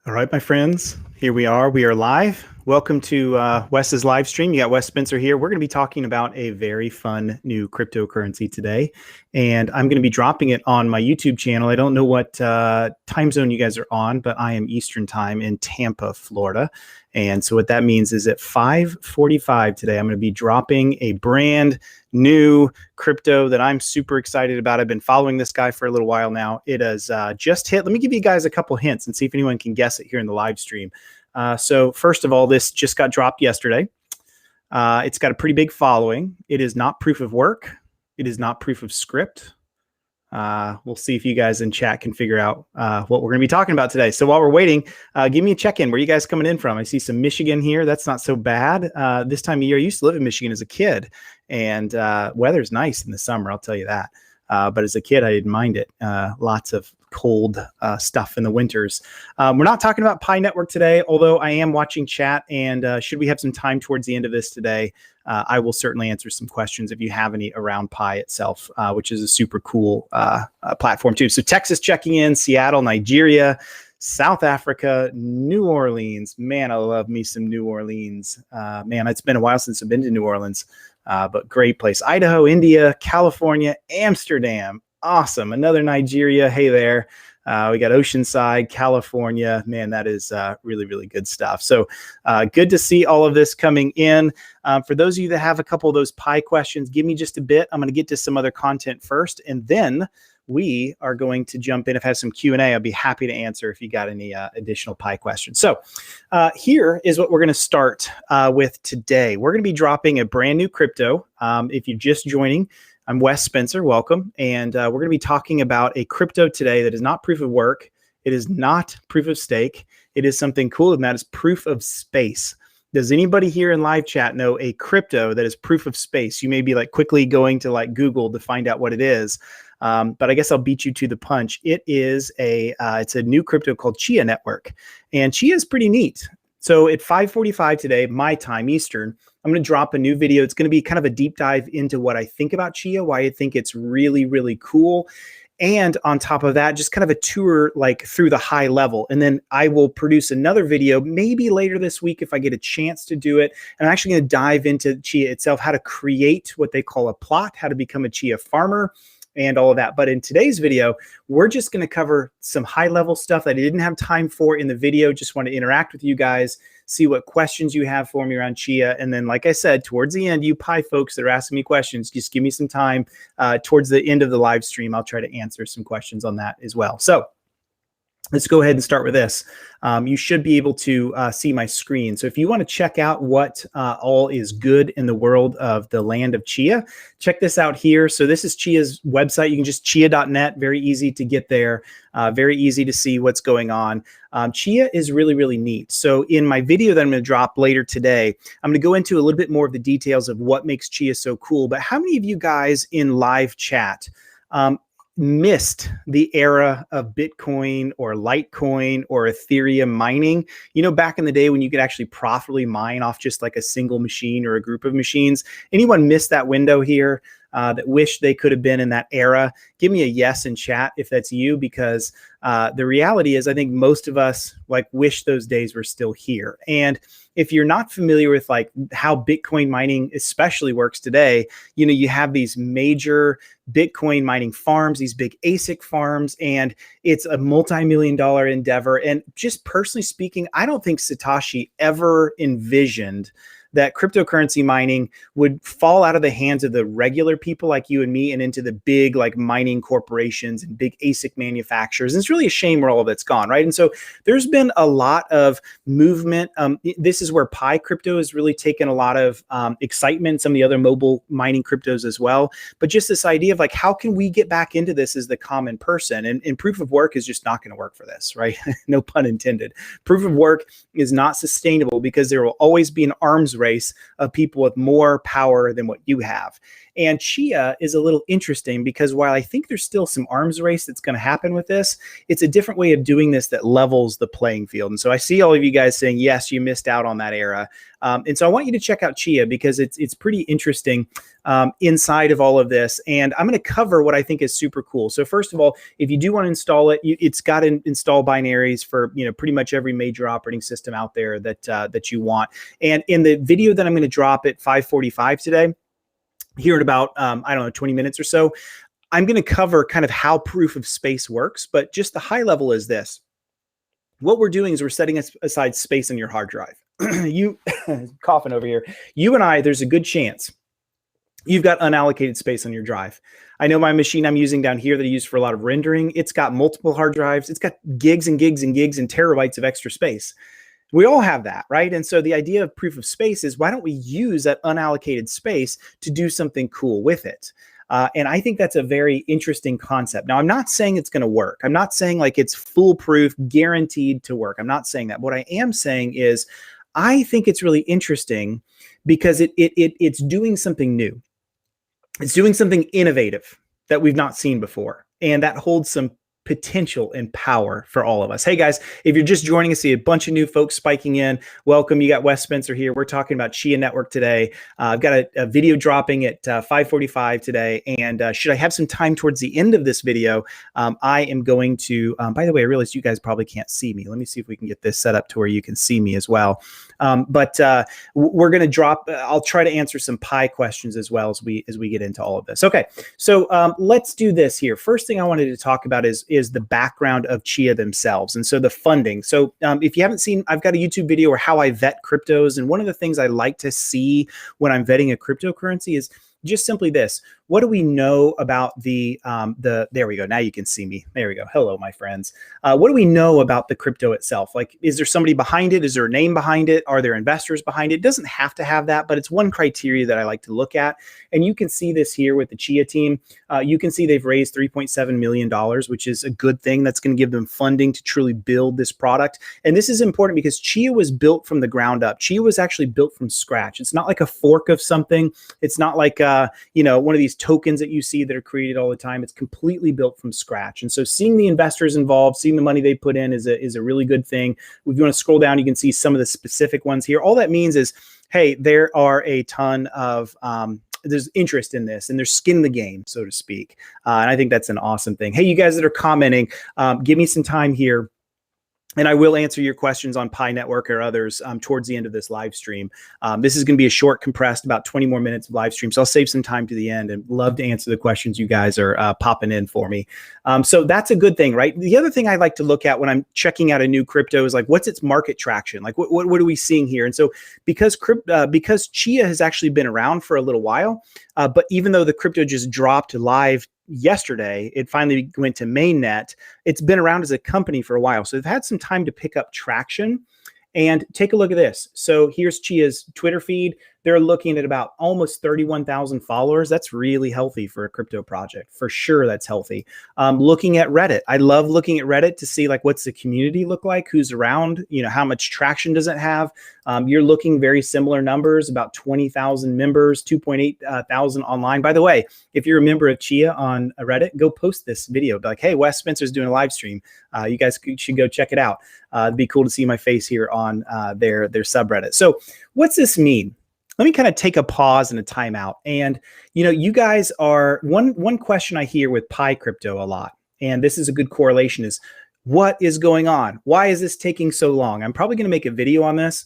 All right, my friends, here we are. We are live. Welcome to Wes's live stream. You got Wes Spencer here. We're going to be talking about a very fun new cryptocurrency today, and I'm going to be dropping it on my YouTube channel. I don't know what time zone you guys are on, but I am Eastern time in Tampa, Florida. And so what that means is at 5:45 today, I'm going to be dropping a brand new crypto that I'm super excited about. I've been following this guy for a little while now. It has just hit. Let me give you guys a couple hints and see if anyone can guess it here in the live stream. So first of all, this just got dropped yesterday. It's got a pretty big following. It is not proof of work. It is not proof of script. We'll see if you guys in chat can figure out what we're going to be talking about today. So while we're waiting, give me a check-in. Where are you guys coming in from? I see some Michigan here. That's not so bad. This time of year, I used to live in Michigan as a kid, and weather's nice in the summer, I'll tell you that. But as a kid, I didn't mind it. Lots of cold stuff in the winters. We're not talking about Pi Network today, although I am watching chat, and should we have some time towards the end of this today, I will certainly answer some questions if you have any around Pi itself, which is a super cool platform too. So Texas checking in, Seattle, Nigeria, South Africa, New Orleans. Man, I love me some New Orleans. Man, it's been a while since I've been to New Orleans, but great place. Idaho, India, California, Amsterdam. Awesome. Another Nigeria. Hey there. We got Oceanside, California. Man, that is really, really good stuff. So good to see all of this coming in. For those of you that have a couple of those Pi questions, give me just a bit. I'm going to get to some other content first, and then we are going to jump in. If I have some Q&A, I'll be happy to answer if you got any additional Pi questions. So here is what we're going to start with today. We're going to be dropping a brand new crypto. If you're just joining, I'm Wes Spencer, welcome. And we're going to be talking about a crypto today that is not proof of work. It is not proof of stake. It is something cool, and that is proof of space. Does anybody here in live chat know a crypto that is proof of space? You may be like quickly going to like Google to find out what it is. But I guess I'll beat you to the punch. It is it's a new crypto called Chia Network, and Chia is pretty neat. So at 5:45 today, my time Eastern, I'm going to drop a new video. It's going to be kind of a deep dive into what I think about Chia, why I think it's really, really cool. And on top of that, just kind of a tour like through the high level. And then I will produce another video maybe later this week if I get a chance to do it. And I'm actually going to dive into Chia itself, how to create what they call a plot, how to become a Chia farmer, and all of that. But in today's video, we're just going to cover some high level stuff that I didn't have time for in the video. Just want to interact with you guys, see what questions you have for me around Chia. And then, like I said, towards the end, you Pi folks that are asking me questions, just give me some time towards the end of the live stream. I'll try to answer some questions on that as well. So let's go ahead and start with this. You should be able to see my screen. So if you want to check out what all is good in the world of the land of Chia, check this out here. So this is Chia's website. You can just chia.net, very easy to get there, very easy to see what's going on. Chia is really, really neat. So in my video that I'm going to drop later today, I'm going to go into a little bit more of the details of what makes Chia so cool. But how many of you guys in live chat missed the era of Bitcoin or Litecoin or Ethereum mining? You know, back in the day when you could actually profitably mine off just like a single machine or a group of machines. Anyone missed that window here that wish they could have been in that era? Give me a yes in chat if that's you, because the reality is I think most of us like wish those days were still here. And if you're not familiar with like how Bitcoin mining especially works today, you know, you have these major Bitcoin mining farms, these big ASIC farms, and it's a multi-million-dollar endeavor. And just personally speaking, I don't think Satoshi ever envisioned that cryptocurrency mining would fall out of the hands of the regular people like you and me and into the big like mining corporations and big ASIC manufacturers. And it's really a shame where all of it's gone, right? And so there's been a lot of movement. This is where Pi crypto has really taken a lot of excitement, some of the other mobile mining cryptos as well. But just this idea of like, how can we get back into this as the common person? And proof of work is just not going to work for this, right? No pun intended. Proof of work is not sustainable because there will always be an arms race of people with more power than what you have. And Chia is a little interesting because while I think there's still some arms race that's going to happen with this, it's a different way of doing this that levels the playing field. And so I see all of you guys saying, yes, you missed out on that era. And so I want you to check out Chia because it's pretty interesting inside of all of this. And I'm going to cover what I think is super cool. So first of all, if you do want to install it, it's got to install binaries for pretty much every major operating system out there that you want. And in the video that I'm going to drop at 5:45 today, here in about, I don't know, 20 minutes or so, I'm going to cover kind of how proof of space works, but just the high level is this. What we're doing is we're setting aside space on your hard drive. You coughing over here. You and I, there's a good chance you've got unallocated space on your drive. I know my machine I'm using down here that I use for a lot of rendering, it's got multiple hard drives. It's got gigs and gigs and gigs and terabytes of extra space. We all have that, right? And so the idea of proof of space is why don't we use that unallocated space to do something cool with it? And I think that's a very interesting concept. Now, I'm not saying it's going to work. I'm not saying like it's foolproof, guaranteed to work. I'm not saying that. What I am saying is I think it's really interesting because it's doing something new. It's doing something innovative that we've not seen before. And that holds some potential and power for all of us. Hey guys, if you're just joining us, see a bunch of new folks spiking in. Welcome. You got Wes Spencer here. We're talking about Chia Network today. I've got a video dropping at 5:45 today. And should I have some time towards the end of this video, I am going to, by the way, I realized you guys probably can't see me. Let me see if we can get this set up to where you can see me as well. But we're going to drop, I'll try to answer some Pi questions as well as we get into all of this. Okay, so let's do this here. First thing I wanted to talk about is the background of Chia themselves. And so the funding. So if you haven't seen, I've got a YouTube video where how I vet cryptos. And one of the things I like to see when I'm vetting a cryptocurrency is just simply this. What do we know about there we go. Now you can see me. There we go. Hello, my friends. What do we know about the crypto itself? Like, is there somebody behind it? Is there a name behind it? Are there investors behind it? It doesn't have to have that, but it's one criteria that I like to look at. And you can see this here with the Chia team. You can see they've raised $3.7 million, which is a good thing. That's going to give them funding to truly build this product. And this is important because Chia was built from the ground up. Chia was actually built from scratch. It's not like a fork of something. It's not like, one of these tokens that you see that are created all the time. It's completely built from scratch. And so seeing the investors involved, seeing the money they put in is a really good thing. If you want to scroll down, you can see some of the specific ones here. All that means is, hey, there are a ton of, there's interest in this and there's skin in the game, so to speak. And I think that's an awesome thing. Hey, you guys that are commenting, give me some time here. And I will answer your questions on Pi Network or others towards the end of this live stream. This is going to be a short, compressed, about 20 more minutes of live stream. So I'll save some time to the end and love to answer the questions you guys are popping in for me. So that's a good thing, right? The other thing I like to look at when I'm checking out a new crypto is like, what's its market traction? Like, what are we seeing here? And so because Chia has actually been around for a little while, but even though the crypto just dropped live yesterday, it finally went to mainnet. It's been around as a company for a while. So they've had some time to pick up traction. And take a look at this. So here's Chia's Twitter feed. They're looking at about almost 31,000 followers. That's really healthy for a crypto project. For sure, that's healthy. Looking at Reddit. I love looking at Reddit to see like what's the community look like, who's around, how much traction does it have. You're looking very similar numbers, about 20,000 members, 2.8 thousand online. By the way, if you're a member of Chia on Reddit, go post this video. Be like, hey, Wes Spencer's doing a live stream. You guys should go check it out. It'd be cool to see my face here on their subreddit. So what's this mean? Let me kind of take a pause and a timeout. And, you guys are, one question I hear with Pi crypto a lot, and this is a good correlation, is what is going on? Why is this taking so long? I'm probably going to make a video on this.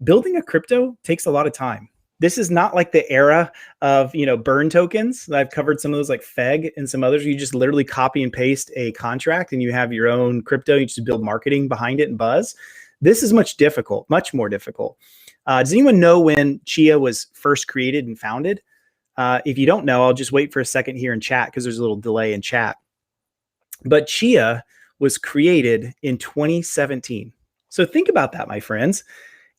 Building a crypto takes a lot of time. This is not like the era of, burn tokens. I've covered some of those like FEG and some others. You just literally copy and paste a contract and you have your own crypto. You just build marketing behind it and buzz. This is much more difficult. Does anyone know when Chia was first created and founded? If you don't know, I'll just wait for a second here in chat because there's a little delay in chat. But Chia was created in 2017. So think about that, my friends.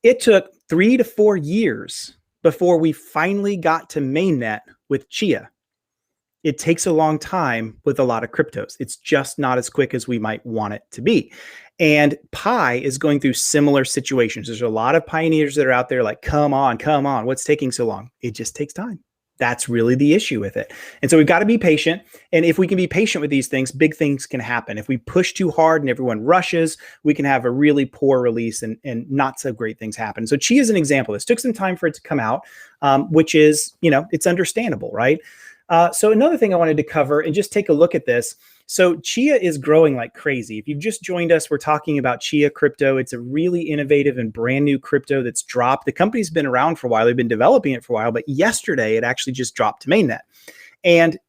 It took 3 to 4 years before we finally got to mainnet with Chia. It takes a long time with a lot of cryptos. It's just not as quick as we might want it to be. And Pi is going through similar situations. There's a lot of pioneers that are out there like, come on, what's taking so long? It just takes time. That's really the issue with it. And so we've got to be patient. And if we can be patient with these things, big things can happen. If we push too hard and everyone rushes, we can have a really poor release and not so great things happen. So Chia is an example. This took some time for it to come out, which is, it's understandable, right? So another thing I wanted to cover and just take a look at this. So Chia is growing like crazy. If you've just joined us, we're talking about Chia crypto. It's a really innovative and brand new crypto that's dropped. The company's been around for a while. They've been developing it for a while, but yesterday it actually just dropped to mainnet. And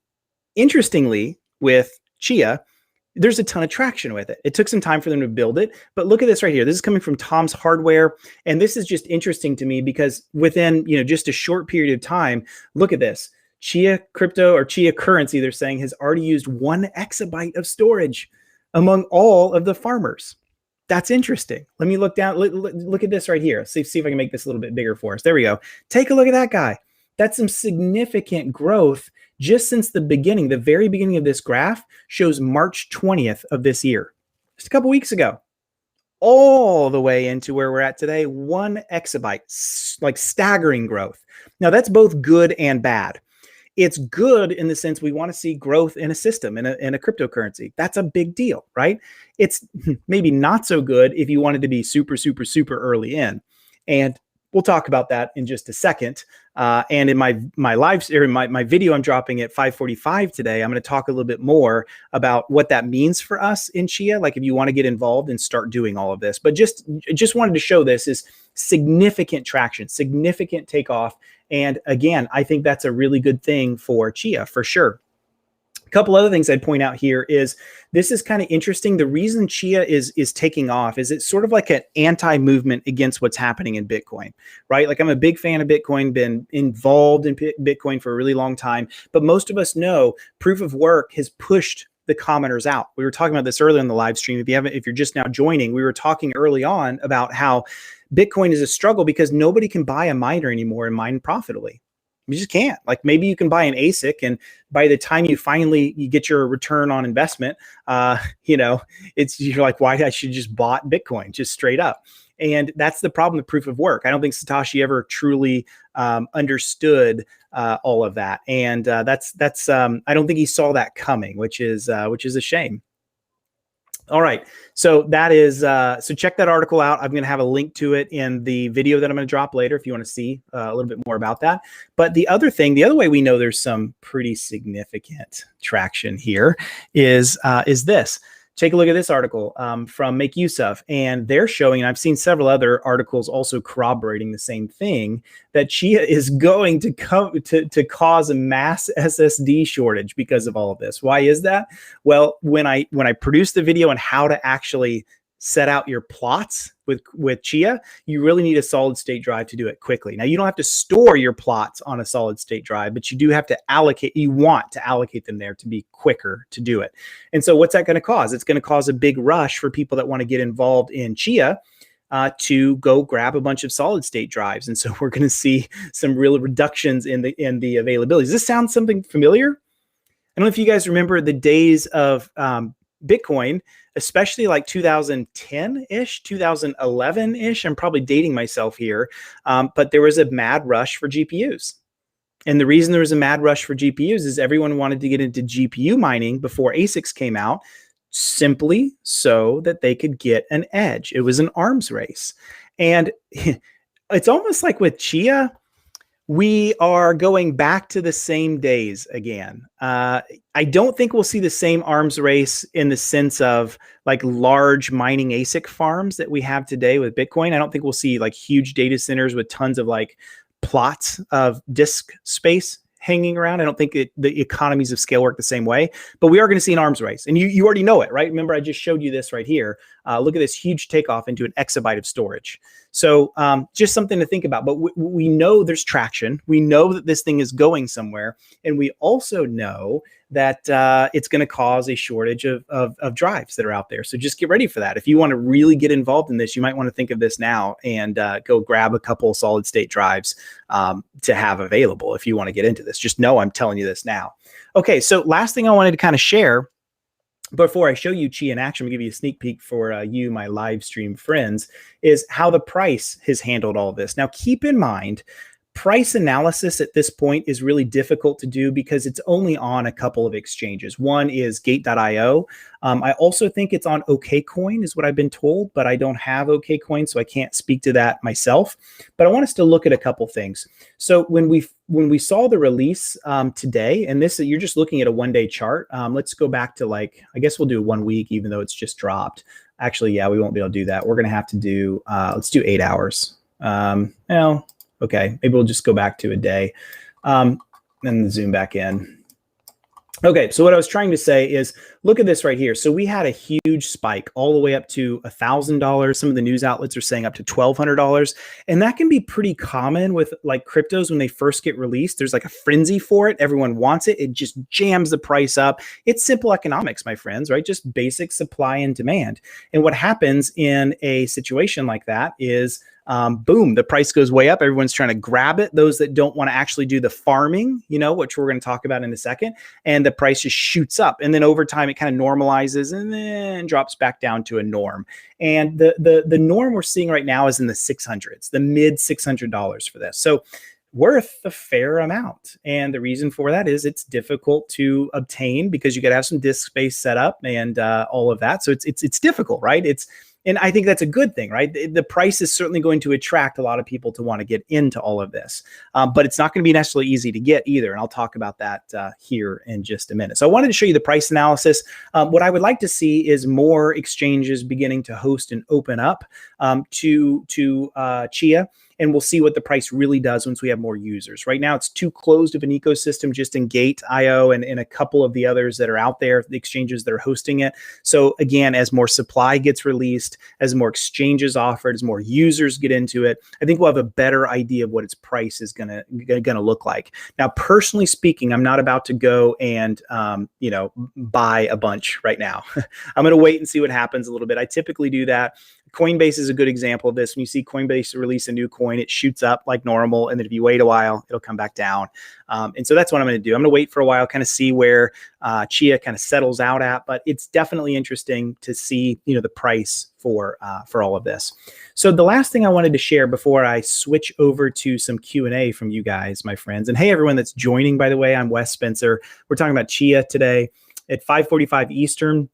interestingly, with Chia, there's a ton of traction with it. It took some time for them to build it, but look at this right here. This is coming from Tom's Hardware. And this is just interesting to me because within, just a short period of time, look at this. Chia crypto or Chia currency, they're saying, has already used 1 exabyte of storage among all of the farmers. That's interesting. Let me look down. Look at this right here. See if I can make this a little bit bigger for us. There we go. Take a look at that guy. That's some significant growth just since the beginning. The very beginning of this graph shows March 20th of this year, just a couple weeks ago, all the way into where we're at today, 1 exabyte, like staggering growth. Now that's both good and bad. It's good in the sense we want to see growth in a system, in a cryptocurrency. That's a big deal, right? It's maybe not so good if you wanted to be super, super, super early in. And we'll talk about that in just a second. And in my live or my video I'm dropping at 5:45 today, I'm going to talk a little bit more about what that means for us in Chia. Like if you want to get involved and start doing all of this, but just wanted to show this is significant traction, significant takeoff. And again, I think that's a really good thing for Chia for sure. A couple other things I'd point out here is this is kind of interesting. The reason Chia is taking off is it's sort of like an anti-movement against what's happening in Bitcoin, right? Like I'm a big fan of Bitcoin, been involved in Bitcoin for a really long time, but most of us know proof of work has pushed the commoners out. We were talking about this earlier in the live stream. If you're just now joining, we were talking early on about how Bitcoin is a struggle because nobody can buy a miner anymore and mine profitably. You just can't. Like maybe you can buy an ASIC, and by the time you get your return on investment, you're like, why I should just bought Bitcoin just straight up. And that's the problem with proof of work. I don't think Satoshi ever truly understood all of that, and that's I don't think he saw that coming, which is a shame. All right, so that is so check that article out. I'm going to have a link to it in the video that I'm going to drop later if you want to see a little bit more about that. But the other way we know there's some pretty significant traction here is this. Take a look at this article from Make Use Of, and they're showing, and I've seen several other articles also corroborating the same thing, that Chia is going to cause a mass SSD shortage because of all of this. Why is that? Well, when I produced the video on how to actually set out your plots with Chia, you really need a solid state drive to do it quickly. Now, you don't have to store your plots on a solid state drive, but you do have to want to allocate them there to be quicker to do it. And so what's that going to cause? It's going to cause a big rush for people that want to get involved in Chia to go grab a bunch of solid state drives. And so we're going to see some real reductions in the availability. Does this sound something familiar? I don't know if you guys remember the days of Bitcoin, especially like 2010-ish, 2011-ish. I'm probably dating myself here, but there was a mad rush for GPUs. And the reason there was a mad rush for GPUs is everyone wanted to get into GPU mining before ASICs came out, simply so that they could get an edge. It was an arms race. And it's almost like with Chia, we are going back to the same days again. I don't think we'll see the same arms race in the sense of like large mining ASIC farms that we have today with Bitcoin. I don't think we'll see like huge data centers with tons of like plots of disk space hanging around. I don't think the economies of scale work the same way, but we are going to see an arms race. And you already know it, right? Remember, I just showed you this right here. Look at this huge takeoff into an exabyte of storage. So just something to think about. But we know there's traction. We know that this thing is going somewhere. And we also know that it's going to cause a shortage of drives that are out there. So just get ready for that. If you want to really get involved in this, you might want to think of this now and go grab a couple solid state drives to have available if you want to get into this. Just know I'm telling you this now. Okay, so last thing I wanted to kind of share before I show you Chia in action, I'm gonna give you a sneak peek for you, my live stream friends, is how the price has handled all this. Now, keep in mind, Price analysis at this point is really difficult to do because it's only on a couple of exchanges. One is Gate.io. I also think it's on OKCoin is what I've been told, but I don't have OKCoin, so I can't speak to that myself. But I want us to look at a couple things. So when we saw the release today, and this you're just looking at a one-day chart. Let's go back to I guess we'll do 1 week, even though it's just dropped. Actually, yeah, we won't be able to do that. We're going to have to do, let's do 8 hours. Well, okay, maybe we'll just go back to a day and zoom back in. Okay, so what I was trying to say is, look at this right here. So we had a huge spike all the way up to $1,000. Some of the news outlets are saying up to $1,200. And that can be pretty common with cryptos when they first get released. There's a frenzy for it. Everyone wants it. It just jams the price up. It's simple economics, my friends, right? Just basic supply and demand. And what happens in a situation like that is, boom, the price goes way up. Everyone's trying to grab it. Those that don't want to actually do the farming, which we're going to talk about in a second, and the price just shoots up. And then over time, it kind of normalizes and then drops back down to a norm. And the norm we're seeing right now is in the 600s, the mid $600 for this. So worth a fair amount. And the reason for that is it's difficult to obtain because you got to have some disk space set up and all of that. So it's difficult, right? And I think that's a good thing, right? The price is certainly going to attract a lot of people to want to get into all of this, but it's not going to be necessarily easy to get either. And I'll talk about that here in just a minute. So I wanted to show you the price analysis. What I would like to see is more exchanges beginning to host and open up to Chia. And we'll see what the price really does once we have more users. Right now, it's too closed of an ecosystem just in Gate.io and a couple of the others that are out there, the exchanges that are hosting it. So again, as more supply gets released, as more exchanges offered, as more users get into it, I think we'll have a better idea of what its price is gonna look like. Now, personally speaking, I'm not about to go and buy a bunch right now. I'm gonna wait and see what happens a little bit. I typically do that. Coinbase is a good example of this. When you see Coinbase release a new coin, it shoots up like normal. And then if you wait a while, it'll come back down. And so that's what I'm going to do. I'm going to wait for a while, kind of see where Chia kind of settles out at. But it's definitely interesting to see, the price for all of this. So the last thing I wanted to share before I switch over to some Q&A from you guys, my friends. And hey, everyone that's joining, by the way, I'm Wes Spencer. We're talking about Chia today at 5:45 Eastern.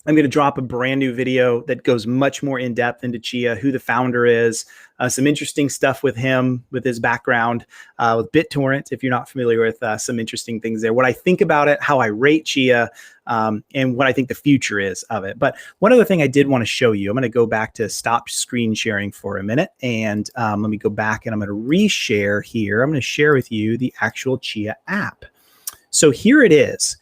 I'm going to drop a brand new video that goes much more in depth into Chia, who the founder is, some interesting stuff with him, with his background, with BitTorrent, if you're not familiar with some interesting things there, what I think about it, how I rate Chia, and what I think the future is of it. But one other thing I did want to show you, I'm going to go back to stop screen sharing for a minute. And let me go back and I'm going to reshare here. I'm going to share with you the actual Chia app. So here it is.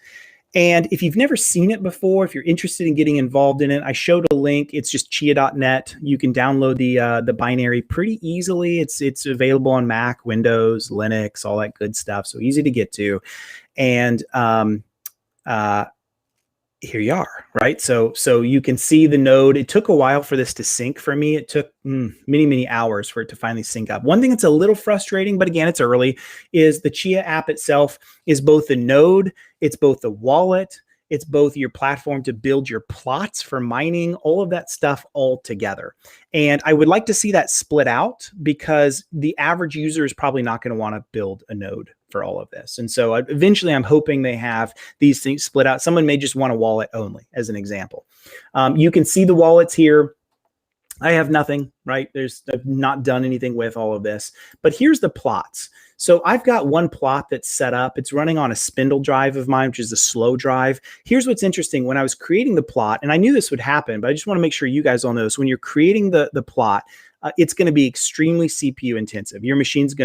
And if you've never seen it before, if you're interested in getting involved in it, I showed a link. It's just chia.net. You can download the binary pretty easily. It's available on Mac, Windows, Linux, all that good stuff. So easy to get to. And here you are, right? So you can see the node. It took a while for this to sync for me. It took many hours for it to finally sync up. One thing that's a little frustrating, but again, it's early, is the Chia app itself is both the node, it's both the wallet, it's both your platform to build your plots for mining, all of that stuff all together. And I would like to see that split out because the average user is probably not going to want to build a node for all of this. And so eventually I'm hoping they have these things split out. Someone may just want a wallet only, as an example. You can see the wallets here. I have nothing, right? I've not done anything with all of this, but here's the plots. So I've got one plot that's set up. It's running on a spindle drive of mine, which is a slow drive. Here's what's interesting. When I was creating the plot, and I knew this would happen, but I just want to make sure you guys all know this. When you're creating the plot, it's going to be extremely CPU intensive. Your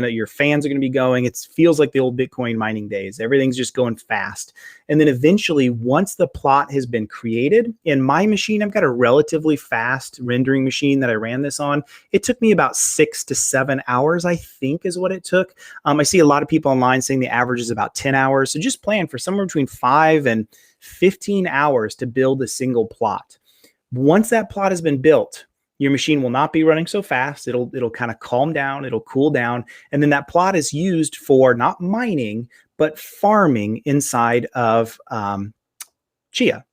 your fans are going to be going. It feels like the old Bitcoin mining days. Everything's just going fast. And then eventually, once the plot has been created, in my machine, I've got a relatively fast rendering machine that I ran this on. It took me about 6 to 7 hours, I think is what it took. I see a lot of people online saying the average is about 10 hours. So just plan for somewhere between 5 and 15 hours to build a single plot. Once that plot has been built, your machine will not be running so fast. It'll kind of calm down. It'll cool down. And then that plot is used for not mining, but farming inside of Chia.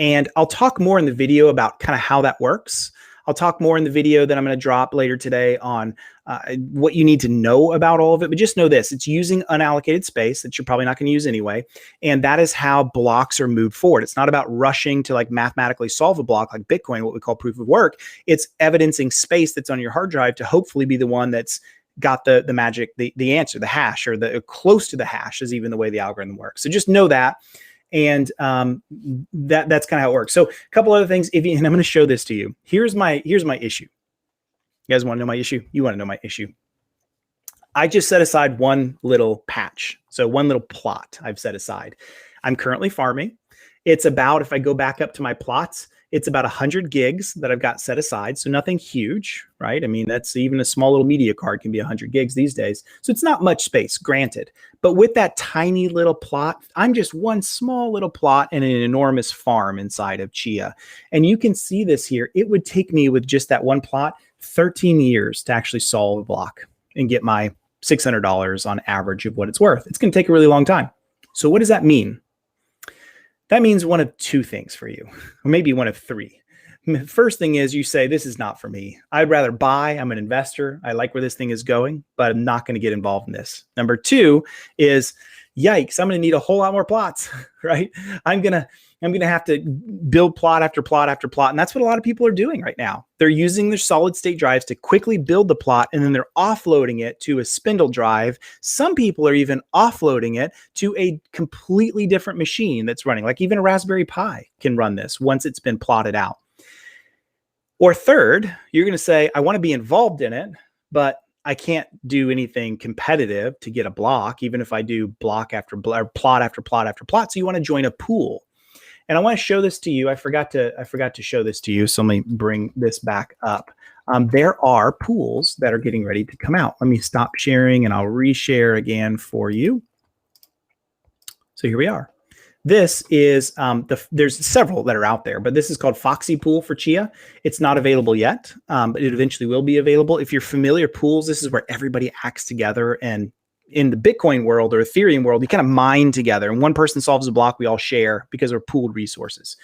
And I'll talk more in the video about kind of how that works. I'll talk more in the video that I'm going to drop later today on what you need to know about all of it. But just know this, it's using unallocated space that you're probably not going to use anyway. And that is how blocks are moved forward. It's not about rushing to like mathematically solve a block like Bitcoin, what we call proof of work. It's evidencing space that's on your hard drive to hopefully be the one that's got the magic, the answer, the hash, or the close to the hash is even the way the algorithm works. So just know that. And that's kind of how it works. So a couple other things, and I'm going to show this to you. Here's my issue. You guys want to know my issue? You want to know my issue? I just set aside one little patch. So one little plot I've set aside. I'm currently farming. It's about, if I go back up to my plots, it's about 100 gigs that I've got set aside. So nothing huge, right? I mean, that's even a small little media card can be 100 gigs these days. So it's not much space, granted. But with that tiny little plot, I'm just one small little plot in an enormous farm inside of Chia. And you can see this here. It would take me with just that one plot 13 years to actually solve a block and get my $600 on average of what it's worth. It's going to take a really long time. So what does that mean? That means one of two things for you, or maybe one of three. The first thing is you say, this is not for me. I'd rather buy. I'm an investor. I like where this thing is going, but I'm not going to get involved in this. Number two is, yikes, I'm going to need a whole lot more plots, right? I'm going to have to build plot after plot after plot. And that's what a lot of people are doing right now. They're using their solid state drives to quickly build the plot, and then they're offloading it to a spindle drive. Some people are even offloading it to a completely different machine that's running, like even a Raspberry Pi can run this once it's been plotted out. Or third, you're going to say, I want to be involved in it, but I can't do anything competitive to get a block, even if I do block after block, or plot after plot after plot. So you want to join a pool. And I want to show this to you. I forgot to show this to you. So let me bring this back up. There are pools that are getting ready to come out. Let me stop sharing and I'll reshare again for you. So here we are. This is, there's several that are out there, but this is called Foxy Pool for Chia. It's not available yet, but it eventually will be available. If you're familiar pools, this is where everybody acts together, and in the Bitcoin world or Ethereum world, you kind of mine together, and one person solves a block, we all share because we're pooled resources.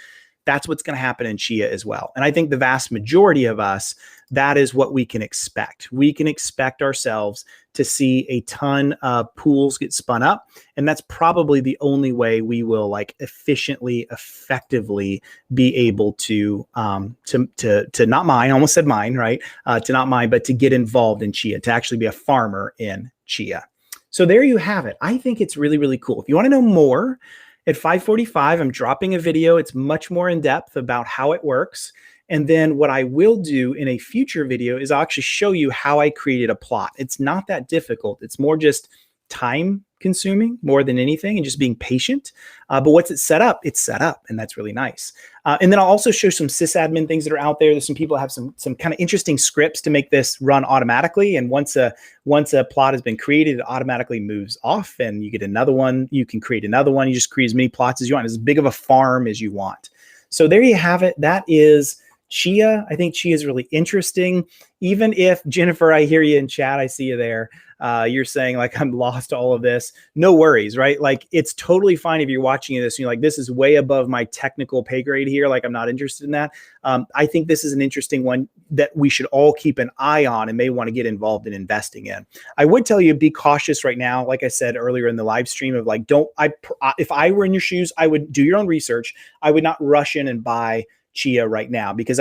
That's what's going to happen in Chia as well. And I think the vast majority of us, that is what we can expect. We can expect ourselves to see a ton of pools get spun up. And that's probably the only way we will like efficiently, effectively be able to not mine, I almost said mine, right? To not mine, but to get involved in Chia, to actually be a farmer in Chia. So there you have it. I think it's really, really cool. If you want to know more, at 5:45, I'm dropping a video. It's much more in depth about how it works. And then what I will do in a future video is I'll actually show you how I created a plot. It's not that difficult. It's more just time consuming more than anything and just being patient. But once it's set up, and that's really nice. And then I'll also show some sysadmin things that are out there. There's some people have some kind of interesting scripts to make this run automatically. And once a plot has been created, it automatically moves off and you get another one. You can create another one. You just create as many plots as you want, as big of a farm as you want. So there you have it. That is Chia. I think Chia is really interesting. Even if, Jennifer, I hear you in chat, I see you there. You're saying like, I'm lost to all of this. No worries, right? Like it's totally fine if you're watching this and you're like, this is way above my technical pay grade here. Like I'm not interested in that. I think this is an interesting one that we should all keep an eye on and may want to get involved in investing in. I would tell you, be cautious right now. Like I said earlier in the live stream of like, if I were in your shoes, I would do your own research. I would not rush in and buy Chia right now because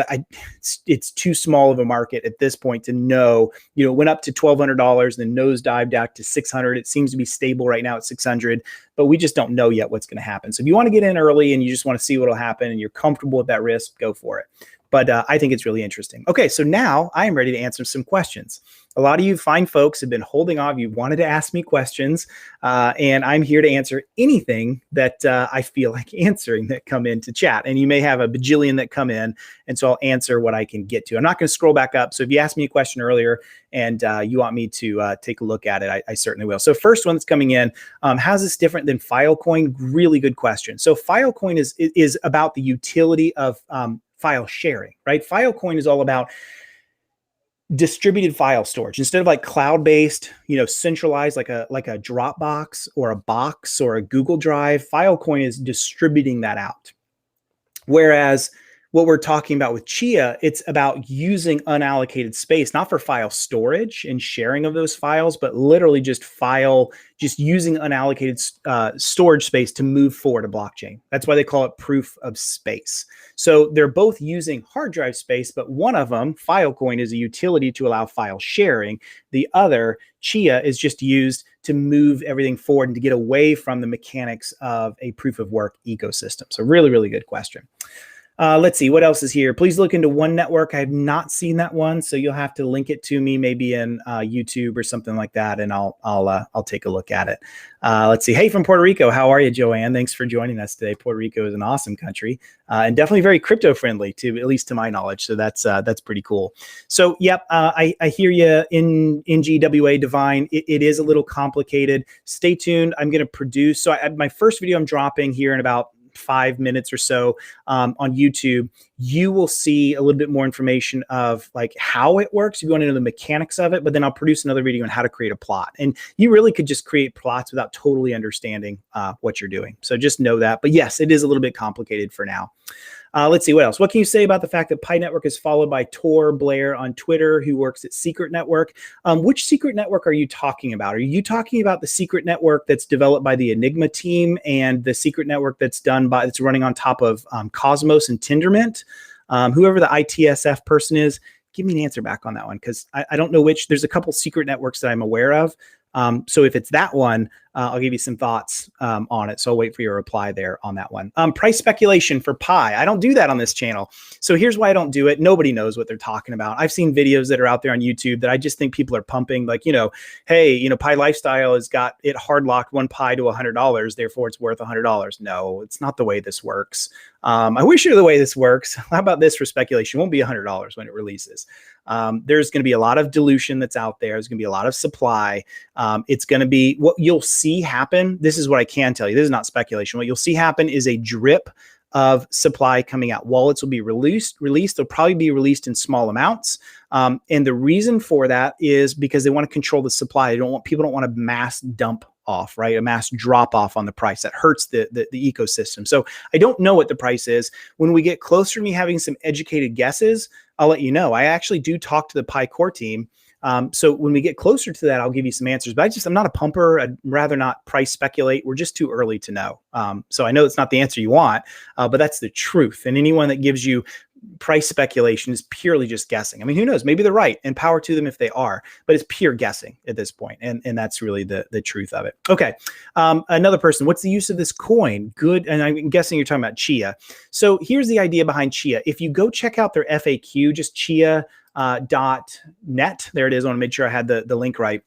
it's too small of a market at this point to know, it went up to $1,200 and then nosedived out to 600. It seems to be stable right now at 600, but we just don't know yet what's going to happen. So if you want to get in early and you just want to see what will happen and you're comfortable with that risk, go for it. But I think it's really interesting. Okay, so now I am ready to answer some questions. A lot of you fine folks have been holding off. You wanted to ask me questions, and I'm here to answer anything that I feel like answering that come into chat. And you may have a bajillion that come in, and so I'll answer what I can get to. I'm not going to scroll back up. So if you asked me a question earlier and you want me to take a look at it, I certainly will. So first one that's coming in, how's this different than Filecoin? Really good question. So Filecoin is about the utility of file sharing, right? Filecoin is all about distributed file storage. Instead of like cloud-based, centralized like a Dropbox or a Box or a Google Drive, Filecoin is distributing that out. Whereas what we're talking about with Chia, it's about using unallocated space, not for file storage and sharing of those files, but literally just using unallocated storage space to move forward a blockchain. That's why they call it proof of space. So they're both using hard drive space, but one of them, Filecoin, is a utility to allow file sharing. The other, Chia, is just used to move everything forward and to get away from the mechanics of a proof of work ecosystem. So really, really good question. Let's see what else is here. Please look into One Network. I have not seen that one, so you'll have to link it to me, maybe in YouTube or something like that, and I'll take a look at it. Let's see. Hey, from Puerto Rico, how are you, Joanne? Thanks for joining us today. Puerto Rico is an awesome country and definitely very crypto friendly, at least to my knowledge. So that's pretty cool. So yep, I hear you in GWA Divine. It is a little complicated. Stay tuned. I'm going to produce. So my first video I'm dropping here in about 5 minutes or so on YouTube, you will see a little bit more information of like how it works if you want to know the mechanics of it, but then I'll produce another video on how to create a plot. And you really could just create plots without totally understanding what you're doing. So just know that. But yes, it is a little bit complicated for now. Let's see what else. What can you say about the fact that Pi Network is followed by Tor Blair on Twitter, who works at Secret Network? Which Secret Network are you talking about? Are you talking about the Secret Network that's developed by the Enigma team and the Secret Network that's running on top of Cosmos and Tendermint? Whoever the ITSF person is, give me an answer back on that one, because I don't know which. There's a couple secret networks that I'm aware of. So if it's that one, I'll give you some thoughts on it. So I'll wait for your reply there on that one. Price speculation for Pi. I don't do that on this channel. So here's why I don't do it. Nobody knows what they're talking about. I've seen videos that are out there on YouTube that I just think people are pumping, like, hey, Pi Lifestyle has got it hard locked one Pi to $100, therefore it's worth $100. No, it's not the way this works. I wish it were the way this works. How about this for speculation? It won't be $100 when it releases. There's going to be a lot of dilution that's out there. There's going to be a lot of supply. It's going to be what you'll see happen. This is what I can tell you. This is not speculation. What you'll see happen is a drip of supply coming out. Wallets will be released. They'll probably be released in small amounts. And the reason for that is because they want to control the supply. People don't want to mass dump off, right? A mass drop off on the price that hurts the ecosystem. So I don't know what the price is. When we get closer to me having some educated guesses, I'll let you know. I actually do talk to the Pi core team. So when we get closer to that, I'll give you some answers, but I'm not a pumper. I'd rather not price speculate. We're just too early to know. So I know it's not the answer you want, but that's the truth. And anyone that gives you price speculation is purely just guessing. I mean, who knows? Maybe they're right, and power to them if they are, but it's pure guessing at this point. And that's really the truth of it. Okay. Another person, what's the use of this coin? Good. And I'm guessing you're talking about Chia. So here's the idea behind Chia. If you go check out their FAQ, just chia.net, there it is. I want to make sure I had the link right.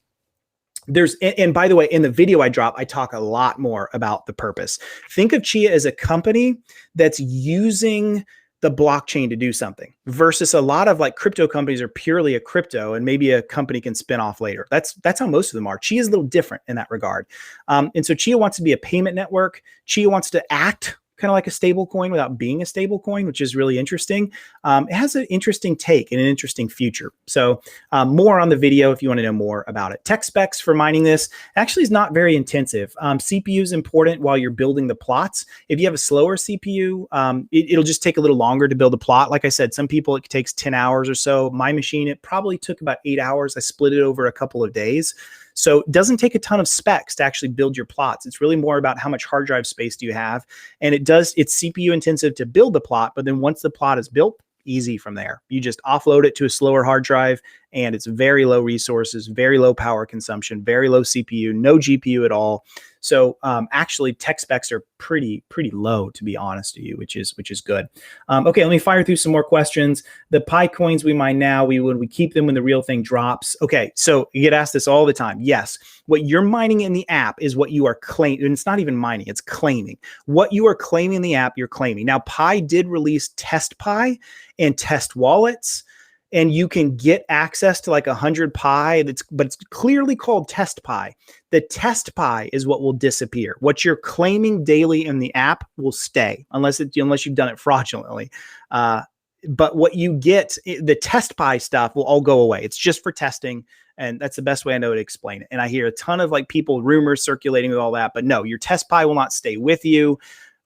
And by the way, in the video I drop, I talk a lot more about the purpose. Think of Chia as a company that's using the blockchain to do something versus a lot of like crypto companies are purely a crypto and maybe a company can spin off later. That's how most of them are. Chia is a little different in that regard. And so Chia wants to be a payment network. Chia wants to act kind of like a stable coin without being a stable coin, which is really interesting. It has an interesting take and an interesting future. So more on the video if you want to know more about it. Tech specs for mining this actually is not very intensive. CPU is important while you're building the plots. If you have a slower CPU, it'll just take a little longer to build a plot. Like I said, some people, it takes 10 hours or so. My machine, it probably took about 8 hours. I split it over a couple of days. So it doesn't take a ton of specs to actually build your plots. It's really more about how much hard drive space do you have. And it's CPU intensive to build the plot, but then once the plot is built, easy from there. You just offload it to a slower hard drive and it's very low resources, very low power consumption, very low CPU, no GPU at all. So actually tech specs are pretty low, to be honest with you, which is good. Okay, let me fire through some more questions. The Pi coins we mine now, when we keep them when the real thing drops. Okay, so you get asked this all the time. Yes, what you're mining in the app is what you are claiming. And it's not even mining, it's claiming. What you are claiming in the app, you're claiming. Now, Pi did release Test Pi and test wallets, and you can get access to like 100 Pi, but it's clearly called Test Pi. The Test Pi is what will disappear. What you're claiming daily in the app will stay, unless you've done it fraudulently. But what you get, the Test Pi stuff will all go away. It's just for testing, and that's the best way I know to explain it. And I hear a ton of like rumors circulating with all that, but no, your Test Pi will not stay with you.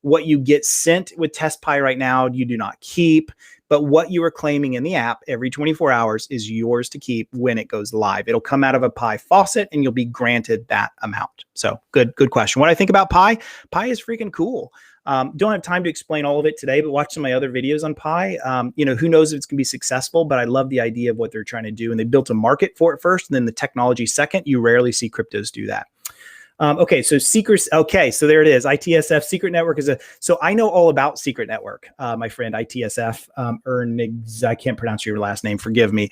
What you get sent with TestPy right now, you do not keep. But what you are claiming in the app every 24 hours is yours to keep when it goes live. It'll come out of a Pi faucet and you'll be granted that amount. So good question. What I think about Pi is freaking cool. Don't have time to explain all of it today, but watch some of my other videos on Pi. Who knows if it's going to be successful, but I love the idea of what they're trying to do. And they built a market for it first, and then the technology second. You rarely see cryptos do that. Okay, so secrets. Okay, so there it is. ITSF Secret Network is so I know all about Secret Network, my friend ITSF. I can't pronounce your last name. Forgive me.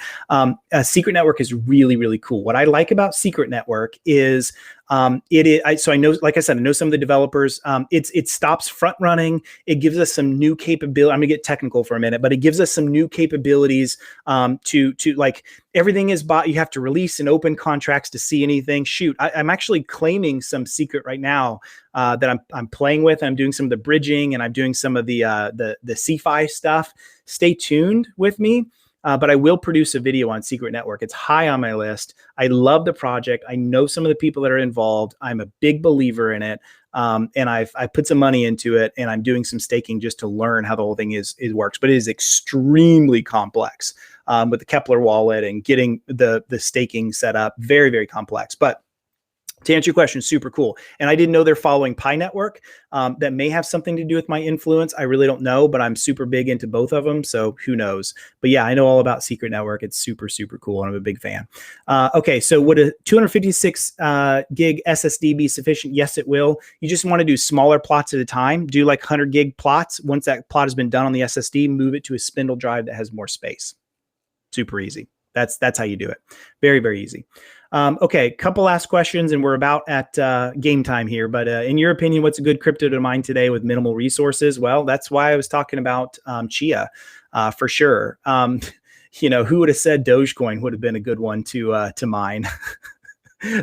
Secret Network is really, really cool. What I like about Secret Network is it is. So I know, like I said, I know some of the developers. It stops front running. It gives us some new capability. I'm gonna get technical for a minute, but it gives us some new capabilities to like everything is bought. You have to release and open contracts to see anything. Shoot, I'm actually claiming some secret right now that I'm playing with. I'm doing some of the bridging and I'm doing some of the CFI stuff. Stay tuned with me. But I will produce a video on Secret Network. It's high on my list. I love the project. I know some of the people that are involved. I'm a big believer in it. And I put some money into it, and I'm doing some staking just to learn how the whole thing works. But it is extremely complex with the Kepler wallet and getting the staking set up. Very, very complex. But to answer your question, super cool. And I didn't know they're following Pi Network. That may have something to do with my influence. I really don't know, but I'm super big into both of them. So who knows? But yeah, I know all about Secret Network. It's super, super cool. And I'm a big fan. Okay, so would a 256 gig SSD be sufficient? Yes, it will. You just want to do smaller plots at a time. Do like 100 gig plots. Once that plot has been done on the SSD, move it to a spindle drive that has more space. Super easy. That's how you do it. Very, very easy. Okay, couple last questions, and we're about at game time here. But in your opinion, what's a good crypto to mine today with minimal resources? Well, that's why I was talking about Chia for sure. Who would have said Dogecoin would have been a good one to mine?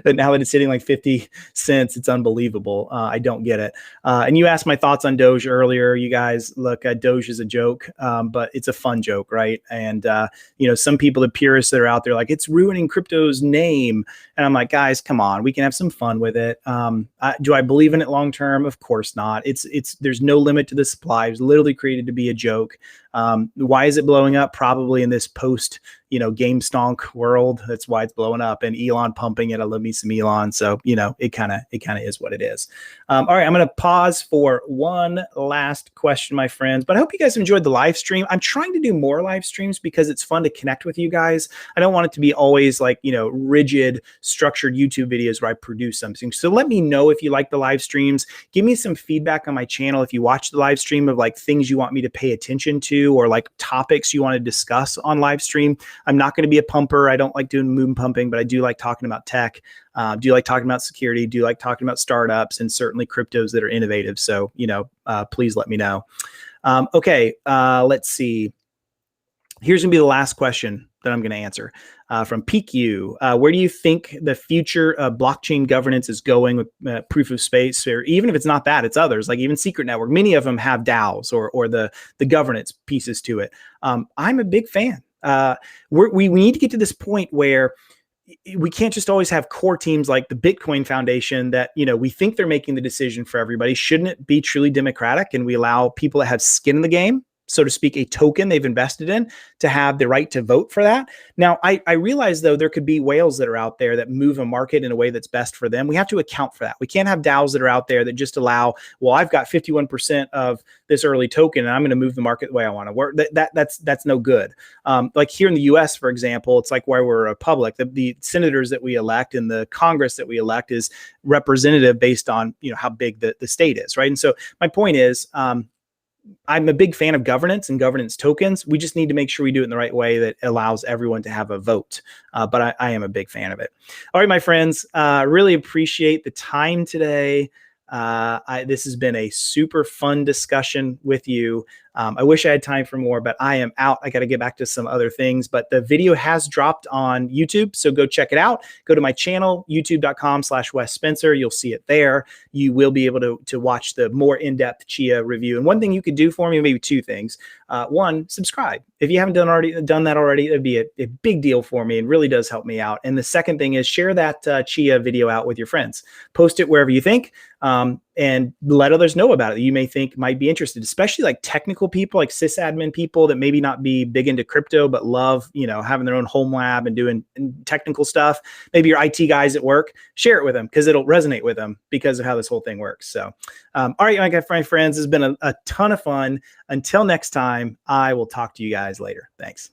But now that it's hitting like 50 cents, it's unbelievable. I don't get it. And you asked my thoughts on Doge earlier. You guys, look, Doge is a joke, but it's a fun joke, right? And, some people, the purists that are out there, like, it's ruining crypto's name. And I'm like, guys, come on, we can have some fun with it. Do I believe in it long term? Of course not. There's no limit to the supply. It was literally created to be a joke. Why is it blowing up? Probably in this post, game stonk world. That's why it's blowing up, and Elon pumping it. I love me some Elon. So, it kind of is what it is. All right. I'm going to pause for one last question, my friends, but I hope you guys enjoyed the live stream. I'm trying to do more live streams because it's fun to connect with you guys. I don't want it to be always like, rigid, structured YouTube videos where I produce something. So let me know if you like the live streams. Give me some feedback on my channel if you watch the live stream of like things you want me to pay attention to or like topics you want to discuss on live stream. I'm not going to be a pumper. I don't like doing moon pumping, but I do like talking about tech. Do like talking about security, do like talking about startups, and certainly cryptos that are innovative. So, please let me know. Okay, let's see. Here's going to be the last question that I'm going to answer from PQ. Where do you think the future of blockchain governance is going with proof of space? Or even if it's not that, it's others, like even Secret Network. Many of them have DAOs or the governance pieces to it. I'm a big fan. We need to get to this point where we can't just always have core teams like the Bitcoin Foundation that, we think they're making the decision for everybody. Shouldn't it be truly democratic and we allow people that have skin in the game, so to speak, a token they've invested in to have the right to vote for that? Now, I realize, though, there could be whales that are out there that move a market in a way that's best for them. We have to account for that. We can't have DAOs that are out there that just allow, well, I've got 51% of this early token and I'm going to move the market the way I want to work. That's no good. Like here in the US, for example, it's like where we're a republic. The senators that we elect and the Congress that we elect is representative based on, how big the state is, right? And so my point is, I'm a big fan of governance and governance tokens. We just need to make sure we do it in the right way that allows everyone to have a vote. But I am a big fan of it. All right, my friends, really appreciate the time today. This has been a super fun discussion with you. I wish I had time for more, but I am out. I got to get back to some other things, but the video has dropped on YouTube. So go check it out. Go to my channel, youtube.com/Wes Spencer. You'll see it there. You will be able to watch the more in-depth Chia review. And one thing you could do for me, maybe two things. One, subscribe. If you haven't done that already, it'd be a big deal for me and really does help me out. And the second thing is share that Chia video out with your friends. Post it wherever you think. and let others know about it that you may think might be interested, especially like technical people, like sysadmin people that maybe not be big into crypto, but love, having their own home lab and doing technical stuff. Maybe your IT guys at work, share it with them because it'll resonate with them because of how this whole thing works. So, all right, my friends, it's been a ton of fun. Until next time, I will talk to you guys later. Thanks.